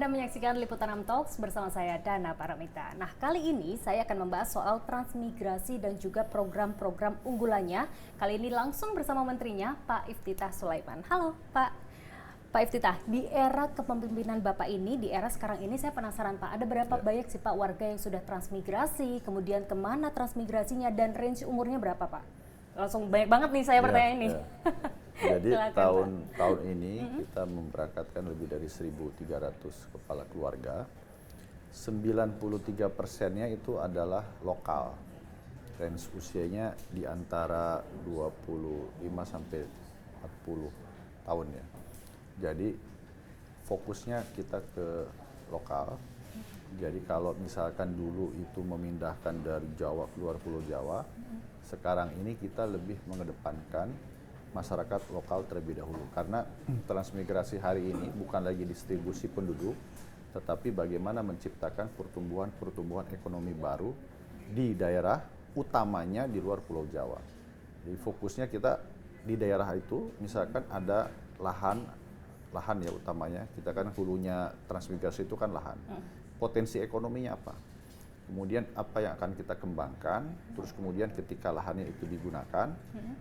Anda menyaksikan Liputan 6 Talks bersama saya Dana Paramita. Nah, kali ini saya akan membahas soal transmigrasi dan juga program-program unggulannya. Kali ini langsung bersama menterinya, Pak Iftithah Sulaiman. Halo, Pak. Pak Iftithah, di era kepemimpinan Bapak ini, di era sekarang ini saya penasaran Pak, ada berapa banyak sih Pak warga yang sudah transmigrasi, kemudian kemana transmigrasinya dan range umurnya berapa Pak? Langsung banyak banget nih saya pertanyaan ini. Jadi Silakan, tahun ini kita memberangkatkan lebih dari 1.300 kepala keluarga. 93%-nya itu adalah lokal. Range usianya di antara 25 sampai 40 tahun ya. Jadi fokusnya kita ke lokal. Jadi kalau misalkan dulu itu memindahkan dari Jawa keluar Pulau Jawa, sekarang ini kita lebih mengedepankan masyarakat lokal terlebih dahulu. Karena transmigrasi hari ini bukan lagi distribusi penduduk, tetapi bagaimana menciptakan pertumbuhan ekonomi baru di daerah, utamanya di luar Pulau Jawa. Jadi fokusnya kita di daerah itu, misalkan ada lahan ya utamanya, kita kan hulunya transmigrasi itu kan lahan. Potensi ekonominya apa? Kemudian apa yang akan kita kembangkan, terus kemudian ketika lahannya itu digunakan,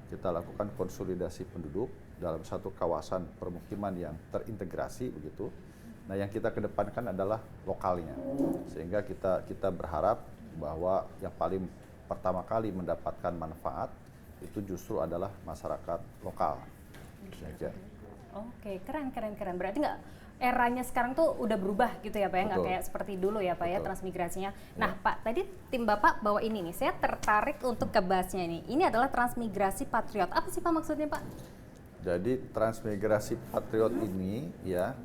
kita lakukan konsolidasi penduduk dalam satu kawasan permukiman yang terintegrasi begitu. Nah, yang kita kedepankan adalah lokalnya, sehingga kita berharap bahwa yang paling pertama kali mendapatkan manfaat itu justru adalah masyarakat lokal. Oke, keren. Berarti nggak eranya sekarang tuh udah berubah gitu ya Pak ya, nggak kayak seperti dulu ya Pak ya transmigrasinya. Nah Pak, tadi tim Bapak bawa ini nih, saya tertarik untuk kebahasnya ini. Ini adalah transmigrasi patriot. Apa sih Pak maksudnya Pak? Jadi transmigrasi patriot ini ya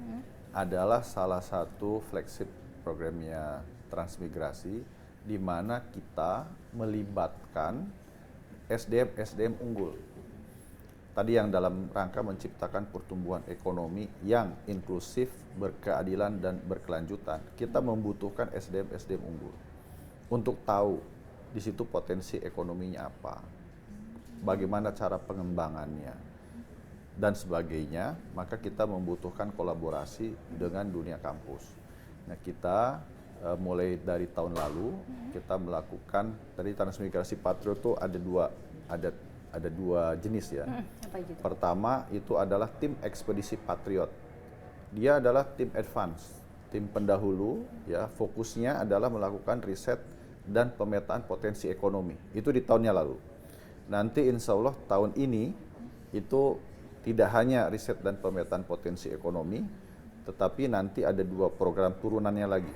adalah salah satu flagship programnya transmigrasi di mana kita melibatkan SDM unggul. Tadi yang dalam rangka menciptakan pertumbuhan ekonomi yang inklusif, berkeadilan, dan berkelanjutan. Kita membutuhkan SDM unggul untuk tahu di situ potensi ekonominya apa, bagaimana cara pengembangannya, dan sebagainya. Maka kita membutuhkan kolaborasi dengan dunia kampus. Nah, kita mulai dari tahun lalu kita melakukan, tadi transmigrasi patriot itu ada dua jenis ya. Apa itu? Pertama itu adalah tim ekspedisi patriot. Dia adalah tim advance, tim pendahulu ya, fokusnya adalah melakukan riset dan pemetaan potensi ekonomi. Itu di tahunnya lalu. Nanti insya Allah tahun ini itu tidak hanya riset dan pemetaan potensi ekonomi, tetapi nanti ada dua program turunannya lagi.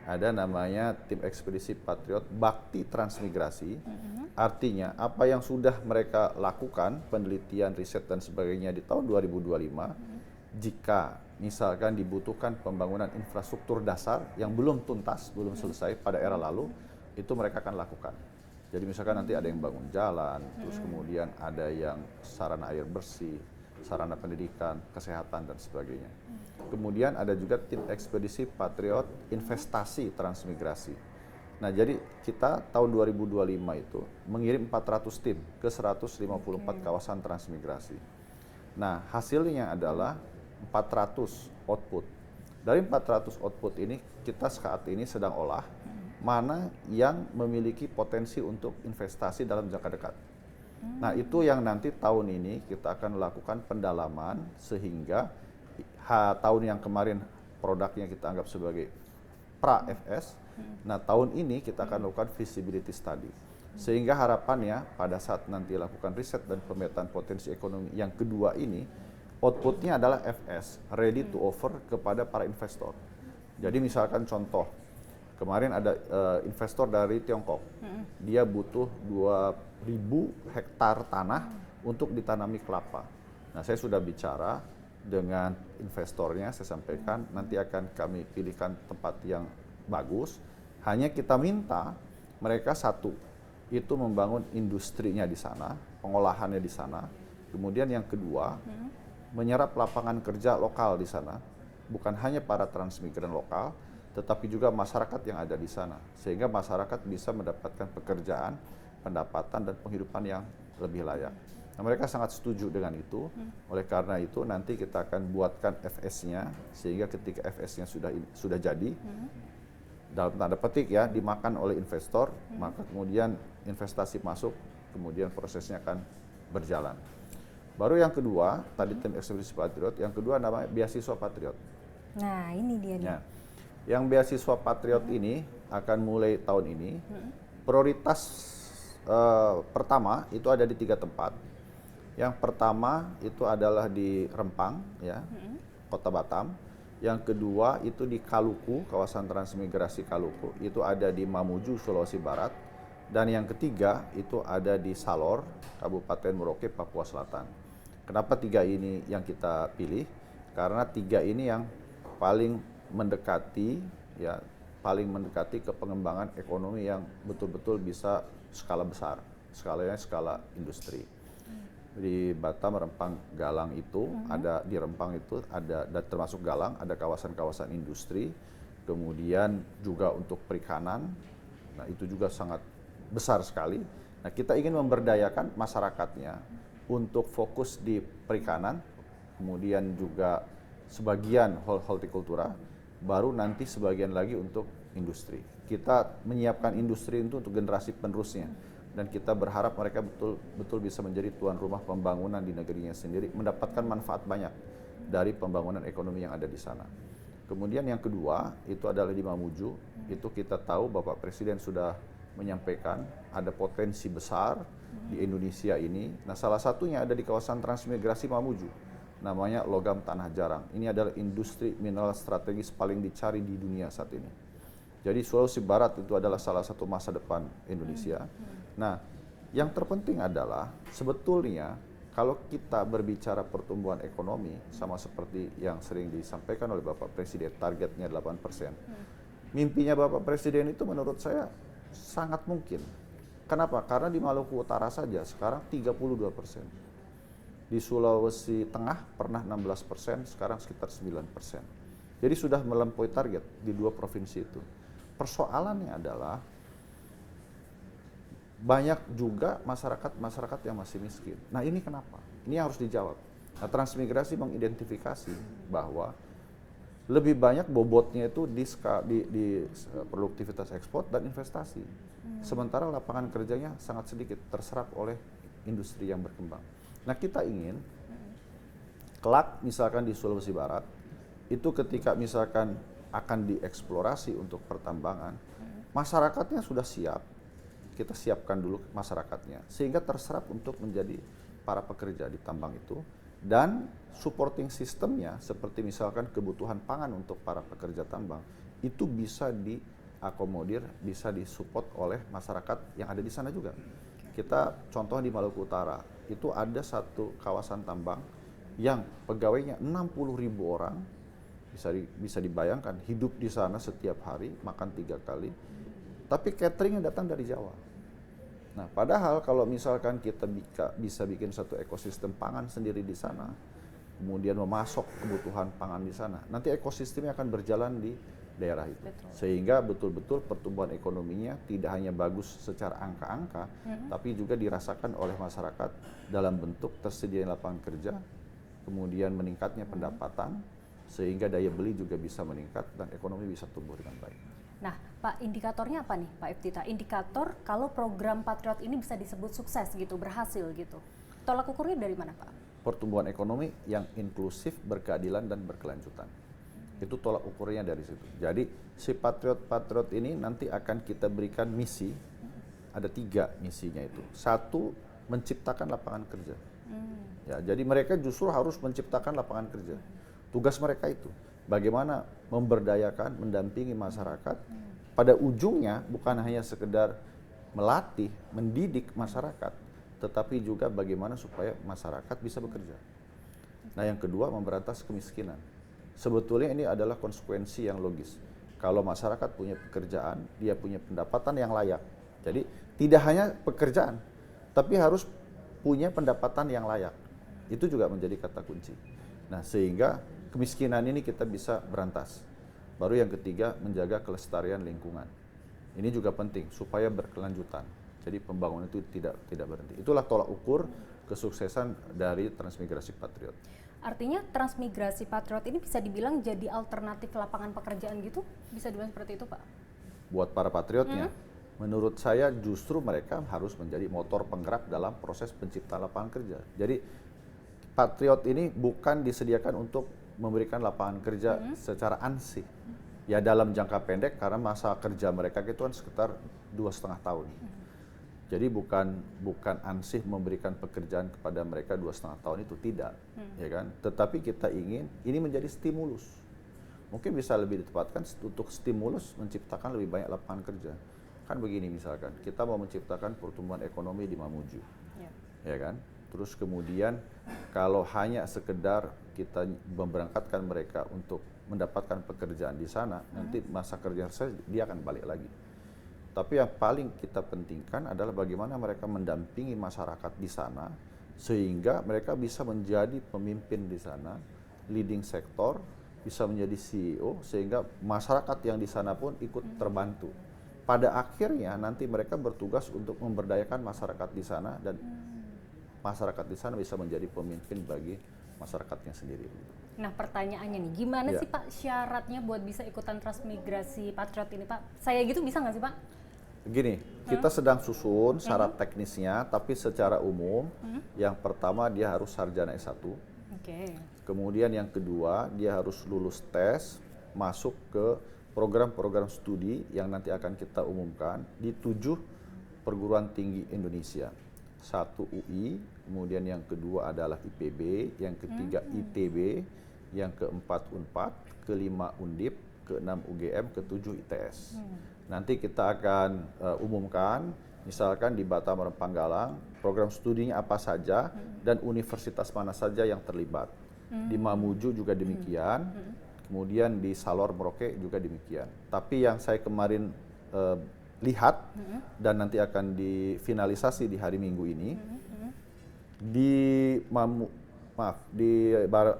Ada namanya tim ekspedisi patriot bakti transmigrasi. Artinya apa yang sudah mereka lakukan, penelitian, riset dan sebagainya di tahun 2025, jika misalkan dibutuhkan pembangunan infrastruktur dasar yang belum tuntas, belum selesai pada era lalu, itu mereka akan lakukan. Jadi misalkan nanti ada yang bangun jalan, terus kemudian ada yang sarana air bersih, sarana pendidikan, kesehatan, dan sebagainya. Kemudian ada juga tim ekspedisi patriot investasi transmigrasi. Nah, jadi kita tahun 2025 itu mengirim 400 tim ke 154 kawasan transmigrasi. Nah, hasilnya adalah 400 output. Dari 400 output ini, kita saat ini sedang olah mana yang memiliki potensi untuk investasi dalam jangka dekat. Nah, itu yang nanti tahun ini kita akan lakukan pendalaman sehingga tahun yang kemarin produknya kita anggap sebagai pra-FS. Nah, tahun ini kita akan lakukan feasibility study. Sehingga harapannya pada saat nanti lakukan riset dan pemetaan potensi ekonomi yang kedua ini, outputnya adalah FS, ready to offer kepada para investor. Jadi misalkan contoh, kemarin ada investor dari Tiongkok, dia butuh 2.000 hektar tanah untuk ditanami kelapa. Nah, saya sudah bicara dengan investornya, saya sampaikan nanti akan kami pilihkan tempat yang bagus. Hanya kita minta mereka satu, itu membangun industrinya di sana, pengolahannya di sana. Kemudian yang kedua, menyerap lapangan kerja lokal di sana. Bukan hanya para transmigran lokal, tetapi juga masyarakat yang ada di sana. Sehingga masyarakat bisa mendapatkan pekerjaan, pendapatan, dan penghidupan yang lebih layak. Nah, mereka sangat setuju dengan itu. Oleh karena itu nanti kita akan buatkan FS-nya sehingga ketika FS-nya sudah jadi, dalam tanda petik ya, dimakan oleh investor, maka kemudian investasi masuk, kemudian prosesnya akan berjalan. Baru yang kedua, tadi tim ekspedisi Patriot, yang kedua namanya beasiswa Patriot. Nah, ini dia nih. Ya. Yang beasiswa Patriot ini akan mulai tahun ini. Prioritas pertama itu ada di 3 tempat. Yang pertama itu adalah di Rempang, ya, Kota Batam. Yang kedua itu di Kaluku, kawasan transmigrasi Kaluku, itu ada di Mamuju, Sulawesi Barat. Dan yang ketiga itu ada di Salor, Kabupaten Merauke, Papua Selatan. Kenapa 3 ini yang kita pilih? Karena 3 ini yang paling mendekati, ya, paling mendekati ke pengembangan ekonomi yang betul-betul bisa skala besar, skalanya skala industri. Di Batam, Rempang, Galang itu ada di Rempang itu ada dan termasuk Galang ada kawasan-kawasan industri, kemudian juga untuk perikanan. Nah, itu juga sangat besar sekali. Nah, kita ingin memberdayakan masyarakatnya untuk fokus di perikanan, kemudian juga sebagian hortikultura, baru nanti sebagian lagi untuk industri. Kita menyiapkan industri itu untuk generasi penerusnya. Dan kita berharap mereka betul-betul bisa menjadi tuan rumah pembangunan di negerinya sendiri, mendapatkan manfaat banyak dari pembangunan ekonomi yang ada di sana. Kemudian yang kedua, itu adalah di Mamuju. Itu kita tahu Bapak Presiden sudah menyampaikan ada potensi besar di Indonesia ini. Nah, salah satunya ada di kawasan transmigrasi Mamuju, namanya logam tanah jarang. Ini adalah industri mineral strategis paling dicari di dunia saat ini. Jadi Sulawesi Barat itu adalah salah satu masa depan Indonesia. Nah, yang terpenting adalah sebetulnya kalau kita berbicara pertumbuhan ekonomi, sama seperti yang sering disampaikan oleh Bapak Presiden, targetnya 8%. Mimpinya Bapak Presiden itu menurut saya sangat mungkin. Kenapa? Karena di Maluku Utara saja sekarang 32%. Di Sulawesi Tengah pernah 16%, sekarang sekitar 9%. Jadi sudah melampaui target di 2 provinsi itu. Persoalannya adalah banyak juga masyarakat yang masih miskin. Nah, ini kenapa? Ini harus dijawab. Nah, transmigrasi mengidentifikasi bahwa lebih banyak bobotnya itu di produktivitas ekspor dan investasi. Sementara lapangan kerjanya sangat sedikit terserap oleh industri yang berkembang. Nah, kita ingin kelak misalkan di Sulawesi Barat, itu ketika misalkan akan dieksplorasi untuk pertambangan, masyarakatnya sudah siap. Kita siapkan dulu masyarakatnya sehingga terserap untuk menjadi para pekerja di tambang itu, dan supporting sistemnya seperti misalkan kebutuhan pangan untuk para pekerja tambang itu bisa diakomodir, bisa disupport oleh masyarakat yang ada di sana juga. Kita contoh di Maluku Utara itu ada satu kawasan tambang yang pegawainya 60.000 orang, bisa dibayangkan hidup di sana setiap hari makan 3 kali, tapi cateringnya datang dari Jawa. Nah, padahal kalau misalkan kita bisa bikin satu ekosistem pangan sendiri di sana, kemudian memasok kebutuhan pangan di sana, nanti ekosistemnya akan berjalan di daerah itu. Betul. Sehingga betul-betul pertumbuhan ekonominya tidak hanya bagus secara angka-angka, tapi juga dirasakan oleh masyarakat dalam bentuk tersedianya lapangan kerja, kemudian meningkatnya pendapatan, sehingga daya beli juga bisa meningkat dan ekonomi bisa tumbuh dengan baik. Nah, Pak, indikatornya apa nih, Pak Iftitah? Indikator kalau program Patriot ini bisa disebut sukses gitu, berhasil gitu. Tolak ukurnya dari mana, Pak? Pertumbuhan ekonomi yang inklusif, berkeadilan, dan berkelanjutan. Itu tolak ukurnya dari situ. Jadi si Patriot ini nanti akan kita berikan misi, ada 3 misinya itu. 1, menciptakan lapangan kerja. Ya, jadi mereka justru harus menciptakan lapangan kerja. Tugas mereka itu bagaimana memberdayakan, mendampingi masyarakat. Pada ujungnya bukan hanya sekedar melatih, mendidik masyarakat, tetapi juga bagaimana supaya masyarakat bisa bekerja. Nah, yang kedua, memberantas kemiskinan. Sebetulnya ini adalah konsekuensi yang logis. Kalau masyarakat punya pekerjaan, dia punya pendapatan yang layak. Jadi tidak hanya pekerjaan, tapi harus punya pendapatan yang layak. Itu juga menjadi kata kunci. Nah, sehingga kemiskinan ini kita bisa berantas. Baru yang ketiga, menjaga kelestarian lingkungan. Ini juga penting supaya berkelanjutan. Jadi pembangunan itu tidak berhenti. Itulah tolak ukur kesuksesan dari Transmigrasi Patriot. Artinya Transmigrasi Patriot ini bisa dibilang jadi alternatif lapangan pekerjaan gitu? Bisa dibilang seperti itu, Pak? Buat para patriotnya, menurut saya justru mereka harus menjadi motor penggerak dalam proses penciptaan lapangan kerja. Jadi Patriot ini bukan disediakan untuk memberikan lapangan kerja secara ansih. Ya dalam jangka pendek karena masa kerja mereka itu kan sekitar 2,5 tahun. Jadi bukan ansih memberikan pekerjaan kepada mereka 2,5 tahun itu tidak, ya kan? Tetapi kita ingin ini menjadi stimulus. Mungkin bisa lebih ditempatkan untuk stimulus menciptakan lebih banyak lapangan kerja. Kan begini misalkan, kita mau menciptakan pertumbuhan ekonomi di Mamuju, ya kan? Terus kemudian kalau hanya sekedar kita memberangkatkan mereka untuk mendapatkan pekerjaan di sana, nanti masa kerja selesai dia akan balik lagi. Tapi yang paling kita pentingkan adalah bagaimana mereka mendampingi masyarakat di sana sehingga mereka bisa menjadi pemimpin di sana, leading sektor, bisa menjadi CEO sehingga masyarakat yang di sana pun ikut terbantu. Pada akhirnya nanti mereka bertugas untuk memberdayakan masyarakat di sana dan masyarakat di sana bisa menjadi pemimpin bagi masyarakatnya sendiri. Nah pertanyaannya nih, gimana sih Pak syaratnya buat bisa ikutan Transmigrasi Patriot ini Pak? Saya gitu bisa nggak sih Pak? Begini, kita sedang susun syarat teknisnya, tapi secara umum yang pertama dia harus sarjana S1. Kemudian yang kedua dia harus lulus tes, masuk ke program-program studi yang nanti akan kita umumkan di 7 perguruan tinggi Indonesia. 1 UI, kemudian yang kedua adalah IPB, yang ketiga ITB, yang keempat UNPAD, kelima Undip, keenam UGM, ketujuh ITS. Nanti kita akan umumkan, misalkan di Batam Rempanggalang, program studinya apa saja dan universitas mana saja yang terlibat. Di Mamuju juga demikian, kemudian di Salor Merauke juga demikian. Tapi yang saya kemarin lihat dan nanti akan difinalisasi di hari Minggu ini, di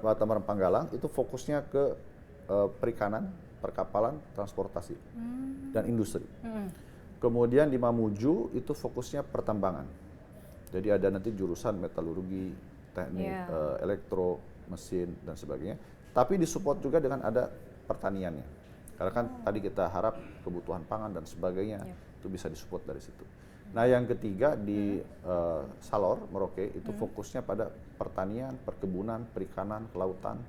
Batam Rempanggalang itu fokusnya ke perikanan, perkapalan, transportasi, dan industri. Kemudian di Mamuju itu fokusnya pertambangan. Jadi ada nanti jurusan metalurgi, teknik elektro, mesin, dan sebagainya. Tapi disupport juga dengan ada pertaniannya. Karena kan tadi kita harap kebutuhan pangan dan sebagainya itu bisa disupport dari situ. Nah yang ketiga di Salor, Merauke itu fokusnya pada pertanian, perkebunan, perikanan, kelautan.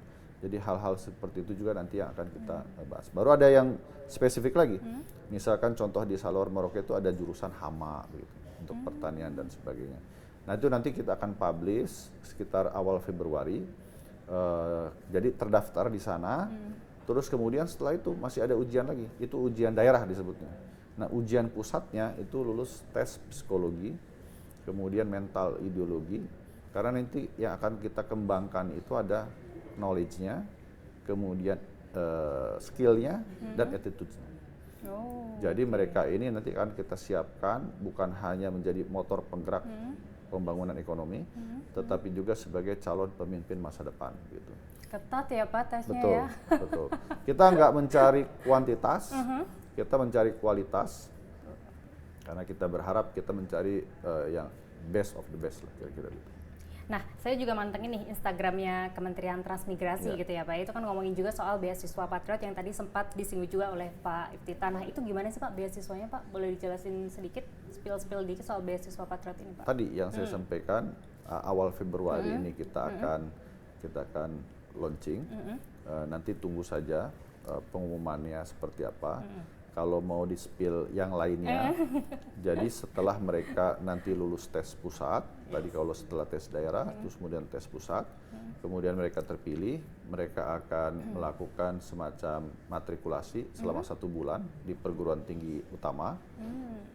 Jadi hal-hal seperti itu juga nanti yang akan kita bahas. Baru ada yang spesifik lagi. Misalkan contoh di Salor Merauke itu ada jurusan hama begitu, untuk pertanian dan sebagainya. Nah itu nanti kita akan publish sekitar awal Februari. Jadi terdaftar di sana. Terus kemudian setelah itu masih ada ujian lagi. Itu ujian daerah disebutnya. Nah ujian pusatnya itu lulus tes psikologi, kemudian mental ideologi. Karena nanti yang akan kita kembangkan itu ada knowledge-nya, kemudian skill-nya, dan attitude-nya. Jadi mereka ini nanti akan kita siapkan bukan hanya menjadi motor penggerak pembangunan ekonomi, tetapi juga sebagai calon pemimpin masa depan. Gitu. Ketat ya Pak tesnya betul, ya? Betul. Kita nggak mencari kuantitas, kita mencari kualitas, karena kita berharap kita mencari yang best of the best lah kira-kira gitu. Nah, saya juga mantengin nih Instagramnya Kementerian Transmigrasi gitu ya Pak. Itu kan ngomongin juga soal beasiswa Patriot yang tadi sempat disinggung juga oleh Pak Iftitah. Nah, itu gimana sih Pak beasiswanya Pak? Boleh dijelasin sedikit, spill dikit soal beasiswa Patriot ini Pak? Tadi yang saya sampaikan awal Februari ini kita akan launching. Nanti tunggu saja pengumumannya seperti apa. Kalau mau di-spill yang lainnya, jadi setelah mereka nanti lulus tes pusat, tadi kalau setelah tes daerah, terus kemudian tes pusat, kemudian mereka terpilih, mereka akan melakukan semacam matrikulasi selama 1 bulan di perguruan tinggi utama.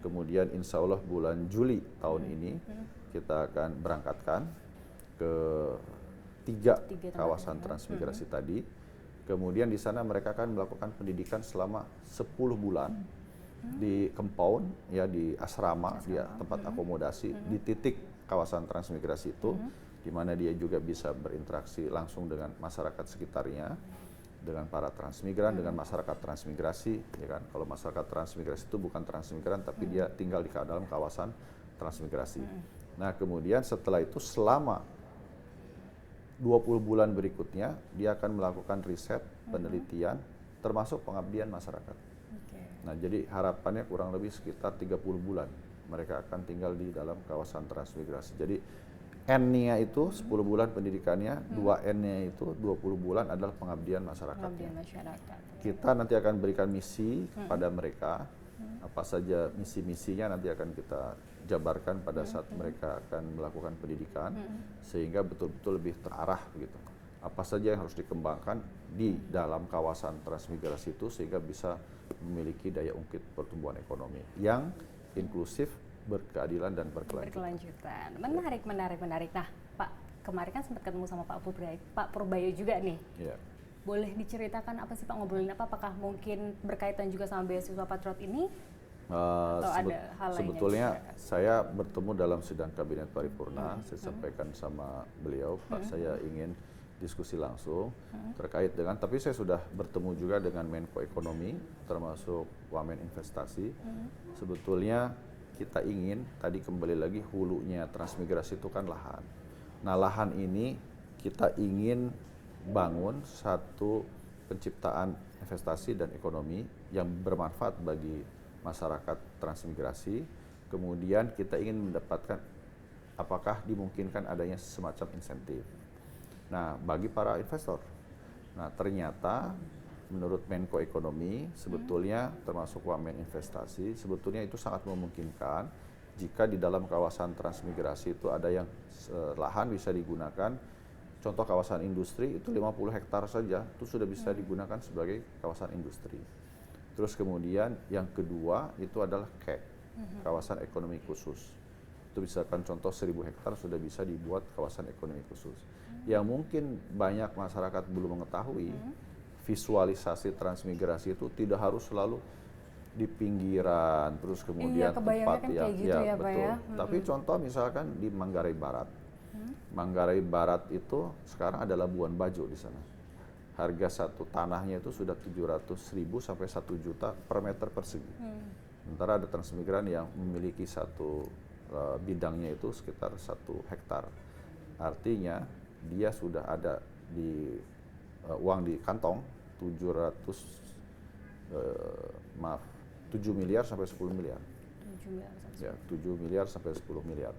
Kemudian insya Allah bulan Juli tahun ini kita akan berangkatkan ke 3 kawasan transmigrasi tadi. Kemudian di sana mereka akan melakukan pendidikan selama 10 bulan di compound, ya di asrama, dia tempat akomodasi di titik kawasan transmigrasi itu, di mana dia juga bisa berinteraksi langsung dengan masyarakat sekitarnya, dengan para transmigran, dengan masyarakat transmigrasi, ya kan? Kalau masyarakat transmigrasi itu bukan transmigran, tapi dia tinggal di dalam kawasan transmigrasi. Nah, kemudian setelah itu selama 20 bulan berikutnya dia akan melakukan riset, penelitian, termasuk pengabdian masyarakat. Okay. Nah, jadi harapannya kurang lebih sekitar 30 bulan mereka akan tinggal di dalam kawasan transmigrasi. Jadi N-nya itu 10 bulan pendidikannya, 2N-nya itu 20 bulan adalah pengabdian masyarakatnya. Pengabdian masyarakat. Kita nanti akan berikan misi pada mereka, apa saja misi-misinya nanti akan kita jabarkan pada saat mereka akan melakukan pendidikan, sehingga betul-betul lebih terarah gitu. Apa saja yang harus dikembangkan di dalam kawasan transmigrasi itu sehingga bisa memiliki daya ungkit pertumbuhan ekonomi yang inklusif, berkeadilan dan berkelanjutan. Menarik. Nah, Pak, kemarin kan sempat ketemu sama Pak Purbayo juga nih. Yeah. Boleh diceritakan apa sih Pak, ngobrolin apa? Apakah mungkin berkaitan juga sama beasiswa Patriot ini? Atau ada hal lainnya? Sebetulnya saya bertemu dalam sidang kabinet paripurna, saya sampaikan sama beliau, Pak, saya ingin diskusi langsung terkait dengan, tapi saya sudah bertemu juga dengan Menko Ekonomi, termasuk Wamen Investasi. Sebetulnya kita ingin, tadi kembali lagi hulunya transmigrasi itu kan lahan. Nah, lahan ini kita ingin bangun satu penciptaan investasi dan ekonomi yang bermanfaat bagi masyarakat transmigrasi. Kemudian kita ingin mendapatkan apakah dimungkinkan adanya semacam insentif. Nah, bagi para investor. Nah, ternyata menurut Menko Ekonomi sebetulnya termasuk Wamen Investasi, sebetulnya itu sangat memungkinkan jika di dalam kawasan transmigrasi itu ada yang lahan bisa digunakan. Contoh kawasan industri itu 50 hektar saja itu sudah bisa digunakan sebagai kawasan industri. Terus kemudian yang kedua itu adalah KEK, kawasan ekonomi khusus. Itu misalkan contoh 1000 hektar sudah bisa dibuat kawasan ekonomi khusus. Yang mungkin banyak masyarakat belum mengetahui, visualisasi transmigrasi itu tidak harus selalu di pinggiran, terus kemudian tempat kan kayak gitu ya, Pak, betul. ya? Tapi contoh misalkan di Manggarai Barat. Manggarai Barat itu sekarang ada Labuan Bajo di sana. Harga satu tanahnya itu sudah 700.000 sampai 1 juta per meter persegi. Sementara ada transmigran yang memiliki satu bidangnya itu sekitar 1 hektar. Artinya dia sudah ada di uang di kantong 7 miliar sampai 10 miliar. 7 miliar sampai 10 miliar.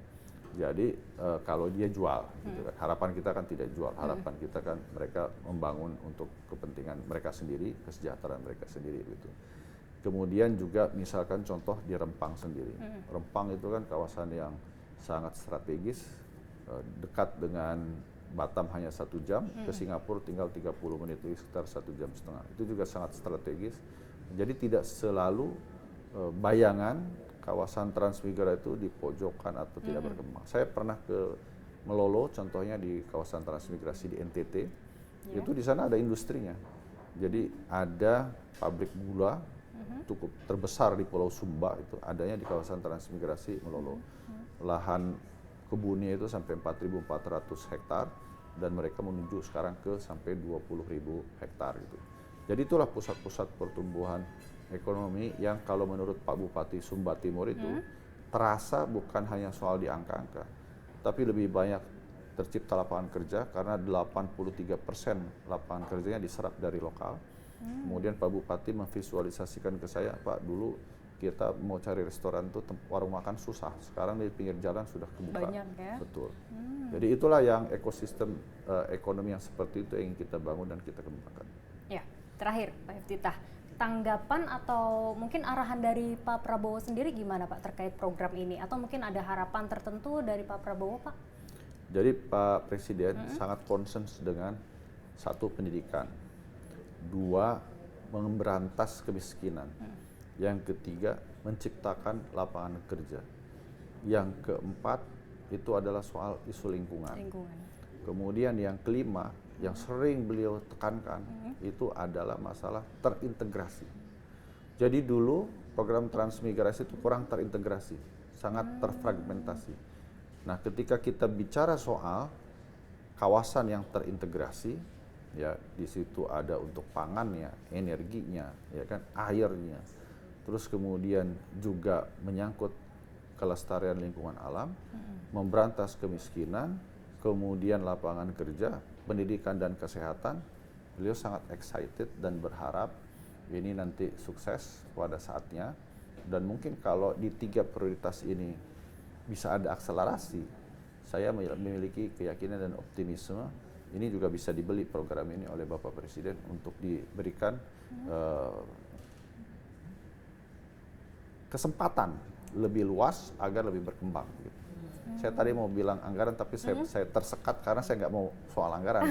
Jadi kalau dia jual, gitu kan. Harapan kita kan tidak jual, harapan kita kan mereka membangun untuk kepentingan mereka sendiri, kesejahteraan mereka sendiri gitu. Kemudian juga misalkan contoh di Rempang sendiri. Rempang itu kan kawasan yang sangat strategis, dekat dengan Batam hanya 1 jam, ke Singapura tinggal 30 menit, itu sekitar 1,5 jam. Itu juga sangat strategis. Jadi tidak selalu bayangan kawasan transmigrasi itu di pojokan atau tidak berkembang. Saya pernah ke Melolo, contohnya di kawasan transmigrasi di NTT, itu di sana ada industrinya. Jadi ada pabrik gula cukup terbesar di Pulau Sumba, itu adanya di kawasan transmigrasi Melolo. Lahan kebunnya itu sampai 4.400 hektar dan mereka menuju sekarang ke sampai 20.000 hektar gitu. Jadi itulah pusat-pusat pertumbuhan ekonomi yang kalau menurut Pak Bupati Sumba Timur itu terasa bukan hanya soal di angka-angka, tapi lebih banyak tercipta lapangan kerja karena 83% lapangan kerjanya diserap dari lokal. Kemudian Pak Bupati memvisualisasikan ke saya, Pak, dulu kita mau cari restoran tuh warung makan susah, sekarang di pinggir jalan sudah kebuka. Banyak ya? Betul. Jadi itulah yang ekosistem ekonomi yang seperti itu yang kita bangun dan kita kembangkan. Ya, terakhir Pak Iftitah, tanggapan atau mungkin arahan dari Pak Prabowo sendiri gimana Pak terkait program ini? Atau mungkin ada harapan tertentu dari Pak Prabowo, Pak? Jadi Pak Presiden sangat concern dengan 1, pendidikan, 2, memberantas kemiskinan, yang ketiga, menciptakan lapangan kerja, yang keempat, itu adalah soal isu lingkungan. Kemudian yang kelima, yang sering beliau tekankan itu adalah masalah terintegrasi. Jadi dulu program transmigrasi itu kurang terintegrasi, sangat terfragmentasi. Nah, ketika kita bicara soal kawasan yang terintegrasi, ya di situ ada untuk pangannya, energinya, ya kan, airnya, terus kemudian juga menyangkut kelestarian lingkungan alam, memberantas kemiskinan, kemudian lapangan kerja, pendidikan dan kesehatan. Beliau sangat excited dan berharap ini nanti sukses pada saatnya. Dan mungkin kalau di 3 prioritas ini bisa ada akselerasi, saya memiliki keyakinan dan optimisme ini juga bisa dibeli program ini oleh Bapak Presiden untuk diberikan kesempatan lebih luas agar lebih berkembang. Gitu. Saya tadi mau bilang anggaran, tapi saya tersekat karena saya nggak mau soal anggaran.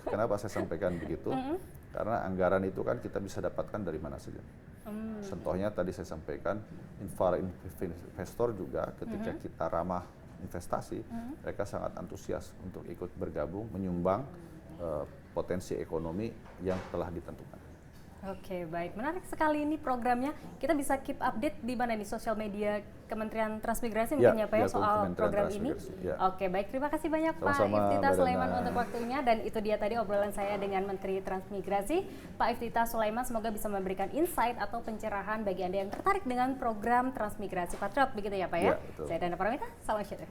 Kenapa saya sampaikan begitu? Karena anggaran itu kan kita bisa dapatkan dari mana saja. Contohnya tadi saya sampaikan, investor juga ketika kita ramah investasi, mereka sangat antusias untuk ikut bergabung, menyumbang potensi ekonomi yang telah ditentukan. Oke, baik. Menarik sekali ini programnya. Kita bisa keep update di mana nih, sosial media Kementerian Transmigrasi mungkin ya Pak ya, soal program ini. Ya. Oke, baik. Terima kasih banyak Sama-sama, Pak Iftithah Mbak Sulaiman Dana. untuk waktunya. Dan itu dia tadi obrolan saya dengan Menteri Transmigrasi, Pak Iftithah Sulaiman. Semoga bisa memberikan insight atau pencerahan bagi Anda yang tertarik dengan program Transmigrasi Patriot. Begitu ya Pak ya? Ya, betul. Saya Dana Paramita, salam syukur.